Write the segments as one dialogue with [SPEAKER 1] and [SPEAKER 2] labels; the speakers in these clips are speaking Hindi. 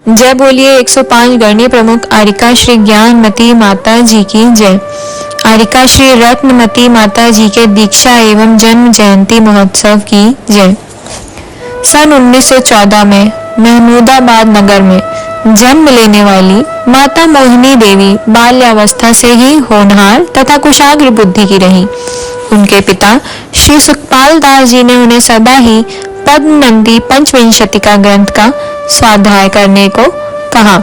[SPEAKER 1] जय बोलिए 105 गणनीय प्रमुख आरिका श्री ज्ञानमती माता जी की जय। आरिका श्री रत्नमती माता जी के दीक्षा एवं जन्म जयंती महोत्सव की जय। सन 1914 में महमूदाबाद नगर में जन्म लेने वाली माता मोहिनी देवी बाल्यावस्था से ही होनहार तथा कुशाग्र बुद्धि की रही। उनके पिता श्री सुखपाल दास जी ने उन्हें सदा ही पद्मनंदी पंचविंशतिका ग्रंथ का स्वाध्याय करने को कहा।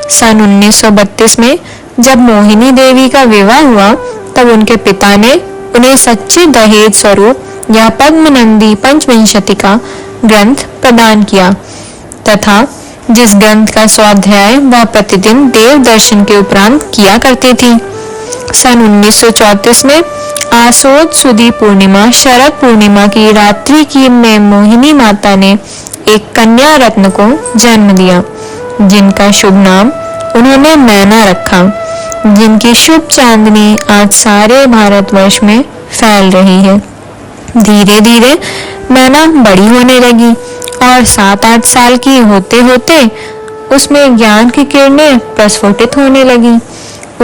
[SPEAKER 1] सन 1932 में जब मोहिनी देवी का विवाह हुआ तब उनके पिता ने उन्हें सच्चे दहेज स्वरूप यह पद्मनंदी पंचविंशतिका ग्रंथ प्रदान किया तथा जिस ग्रंथ का स्वाध्याय वह प्रतिदिन देव दर्शन के उपरांत किया करते थे। सन 1934 में आसोद सुदी पूर्णिमा शरद पूर्णिमा की रात्रि की में मोहिनी माता ने एक कन्या रत्न को जन्म दिया जिनका शुभ नाम उन्होंने मैना रखा, जिनकी शुभ चांदनी आज सारे भारतवर्ष में फैल रही है। धीरे धीरे मैना बड़ी होने लगी और 7-8 साल की होते होते उसमें ज्ञान की किरणें प्रस्फुटित होने लगी।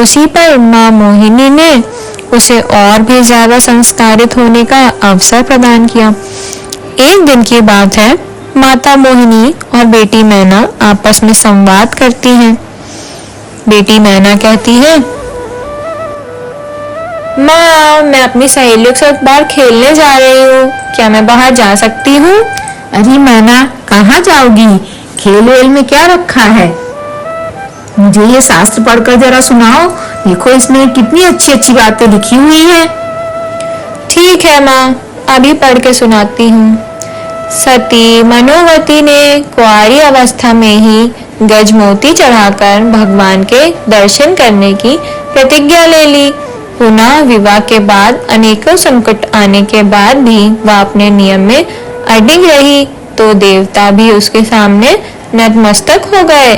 [SPEAKER 1] उसी पर माँ मोहिनी ने उसे और भी ज्यादा संस्कारित होने का अवसर प्रदान किया। एक दिन की बात है, माता मोहिनी और बेटी मैना आपस में संवाद करती हैं। बेटी मैना कहती है, माँ मैं अपनी सहेलियों के साथ बाहर खेलने जा रही हूँ, क्या मैं बाहर जा सकती हूँ?
[SPEAKER 2] अरे मैना कहाँ जाओगी? खेल वेल में क्या रखा है? मुझे ये शास्त्र पढ़कर जरा सुनाओ। देखो इसमें कितनी अच्छी अच्छी बातें लिखी हुई है।
[SPEAKER 1] ठीक है माँ, अभी पढ़ के सुनाती हूँ। सती मनोवती ने कुंवारी अवस्था में ही गजमोती चढ़ाकर भगवान के दर्शन करने की प्रतिज्ञा ले ली। पुनः विवाह के बाद अनेकों संकट आने के बाद भी वह अपने नियम में अडिग रही तो देवता भी उसके सामने नतमस्तक हो गए।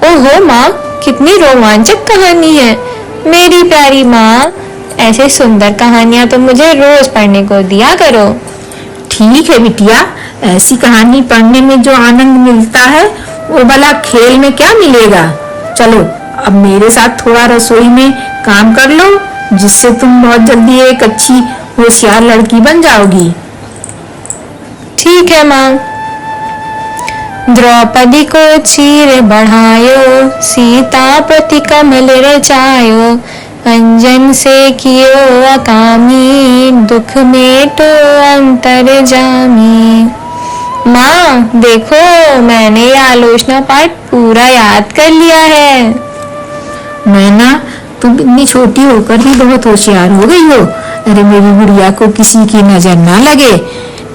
[SPEAKER 1] ओहो माँ, कितनी रोमांचक कहानी है। मेरी प्यारी माँ, ऐसे सुंदर कहानियां तो मुझे रोज पढ़ने को दिया करो।
[SPEAKER 2] ठीक है बिटिया, ऐसी कहानी पढ़ने में जो आनंद मिलता है वो भला खेल में क्या मिलेगा। चलो अब मेरे साथ थोड़ा रसोई में काम कर लो, जिससे तुम बहुत जल्दी एक अच्छी होशियार लड़की बन जाओगी।
[SPEAKER 1] ठीक है माँ। द्रौपदी को चीर बढ़ायो, सीता प्रति कमल रचायो, अंजन से कियो अकामी, दुख में तो अंतर जामी। माँ देखो, मैंने ये आलोचना पाठ पूरा याद कर लिया है।
[SPEAKER 2] मैना तुम इतनी छोटी होकर भी बहुत होशियार हो गई हो। अरे मेरी गुड़िया को किसी की नजर ना लगे।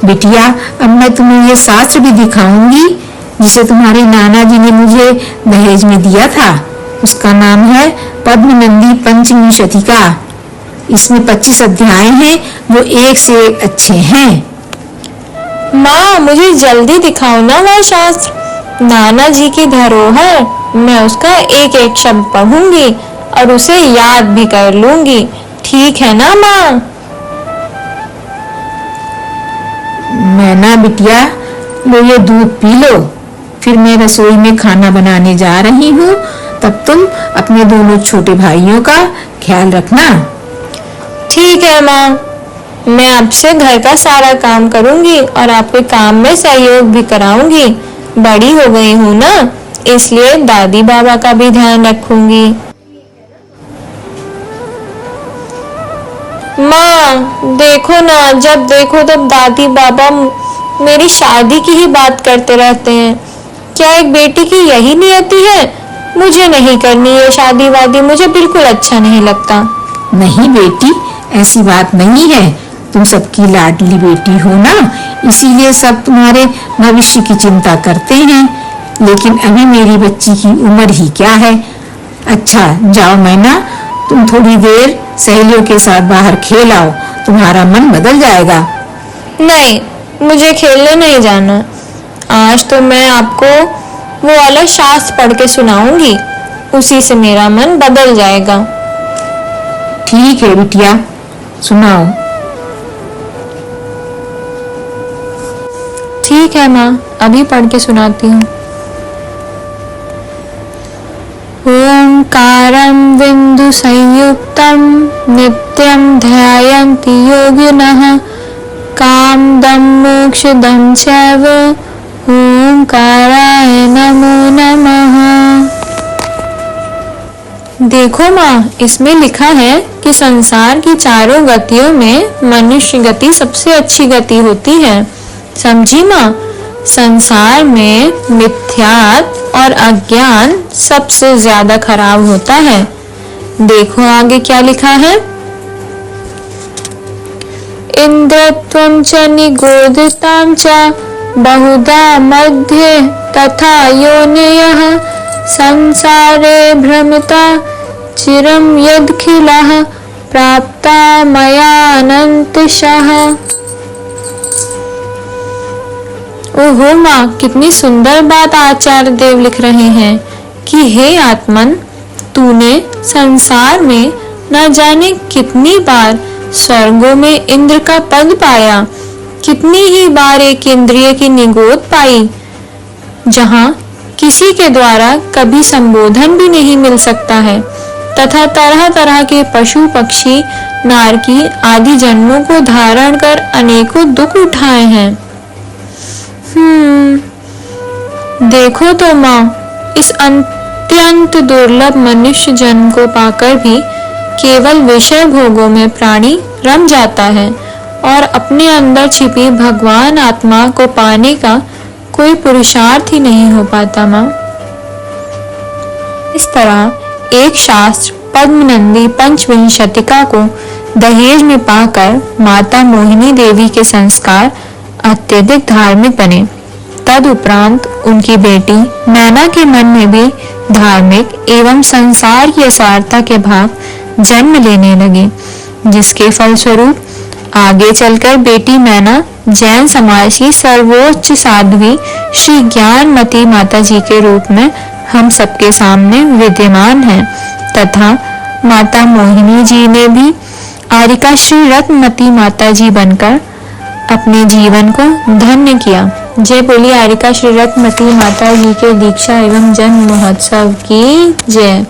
[SPEAKER 2] बिटिया अब मैं तुम्हें ये शास्त्र भी दिखाऊंगी जिसे तुम्हारे नाना जी ने मुझे दहेज में दिया था। उसका नाम है पद्मनंदी पंचविंशतिका। इसमें 25 अध्याय हैं जो एक से एक अच्छे हैं।
[SPEAKER 1] माँ मुझे जल्दी दिखाओ ना वह शास्त्र। नाना जी की धरोहर, मैं उसका एक एक शब्द पढ़ूंगी और उसे याद भी कर लूंगी। ठीक है ना माँ?
[SPEAKER 2] मैना बिटिया लो ये दूध पी लो, फिर मैं रसोई में खाना बनाने जा रही हूँ। तब तुम अपने दोनों छोटे भाइयों का ख्याल रखना।
[SPEAKER 1] ठीक है माँ, मैं अब से घर का सारा काम करूंगी और आपके काम में सहयोग भी कराऊंगी। बड़ी हो गई हूँ ना, इसलिए दादी बाबा का भी ध्यान रखूंगी। माँ देखो ना, जब देखो तब दादी बाबा मेरी शादी की ही बात करते रहते हैं। क्या एक बेटी की यही नियति है? मुझे नहीं करनी ये शादी वादी, मुझे बिल्कुल अच्छा नहीं लगता।
[SPEAKER 2] नहीं बेटी, ऐसी बात नहीं है। तुम सबकी लाडली बेटी हो ना, इसीलिए सब तुम्हारे भविष्य की चिंता करते हैं। लेकिन अभी मेरी बच्ची की उम्र ही क्या है। अच्छा जाओ मैना, तुम थोड़ी देर सहेलियों के साथ बाहर खेल आओ, तुम्हारा मन बदल जाएगा।
[SPEAKER 1] नहीं, मुझे खेलने नहीं जाना। आज तो मैं आपको वो वाला शास्त्र पढ़ के सुनाऊंगी, उसी से मेरा मन बदल जाएगा।
[SPEAKER 2] ठीक है बिटिया, सुनाओ।
[SPEAKER 1] ठीक है माँ, अभी पढ़ के सुनाती हूँ। ओंकारं बिंदु संयुक्तं नित्यं ध्यायन्ति योगिनः कामदं मोक्षदं चैव ओंकाराय नमो नमः। देखो माँ, इसमें लिखा है कि संसार की चारों गतियों में मनुष्य गति सबसे अच्छी गति होती है। समझी माँ? संसार में मिथ्यात्व और अज्ञान सबसे ज्यादा खराब होता है। देखो आगे क्या लिखा है। इंद्रत्वं च निगोदितां च बहुधा मध्ये तथा योनयः संसारे भ्रमिता चिरं यदखिलः प्राप्ता मयानन्तशः। ओहो माँ, कितनी सुंदर बात आचार्य देव लिख रहे हैं कि हे आत्मन, तूने संसार में न जाने कितनी बार स्वर्गों में इंद्र का पद पाया, कितनी ही बार एक इंद्रिय की निगोद पाई, जहाँ किसी के द्वारा कभी संबोधन भी नहीं मिल सकता है, तथा तरह तरह के पशु पक्षी नारकी आदि जन्मों को धारण कर अनेकों दुख उठाए हैं। देखो तो माँ, इस अत्यंत दुर्लभ मनुष्य जन्म को पाकर भी केवल विषय भोगों में प्राणी रम जाता है और अपने अंदर छिपी भगवान आत्मा को पाने का कोई पुरुषार्थ ही नहीं हो पाता माँ। इस तरह एक शास्त्र पद्मनंदी पंचविंशतिका को दहेज में पाकर माता मोहिनी देवी के संस्कार अत्यधिक धार्मिक बने। तदुपरांत उनकी बेटी नैना के मन में भी धार्मिक एवं संसार की असारता के भाव जन्म लेने लगे, जिसके फलस्वरूप आगे चलकर बेटी नैना जैन समाज की सर्वोच्च साध्वी श्री ज्ञानमती माता जी के रूप में हम सबके सामने विद्यमान है, तथा माता मोहिनी जी ने भी आरिका श्री रत्नमती माता जी बनकर अपने जीवन को धन्य किया। जय बोली आरिका श्री रत्नमती माता जी के दीक्षा एवं जन्म महोत्सव की जय।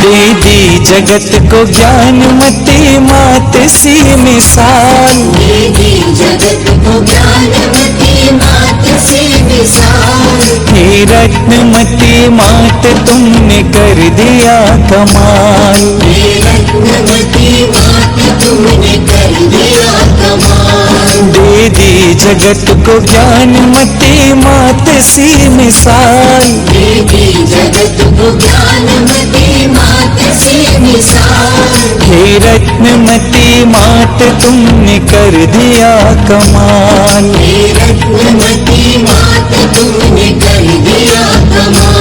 [SPEAKER 3] दीदी जगत को ज्ञानमती मात सी मिसाल,
[SPEAKER 4] दीदी जगत को ज्ञानमती मात सी मिसाल।
[SPEAKER 3] हे रत्नमती मात तुमने कर दिया कमाल,
[SPEAKER 4] हे रत्नमती मात तुमने कर दिया कमाल।
[SPEAKER 3] दीदी जगत को ज्ञानमती मात सी मिसाल,
[SPEAKER 4] दीदी जगत को ज्ञानमती मात सी मिसाल।
[SPEAKER 3] हे रत्नमती मात तुमने कर दिया कमाल,
[SPEAKER 4] हे रत्नमती मात तुमने कर दिया कमाल।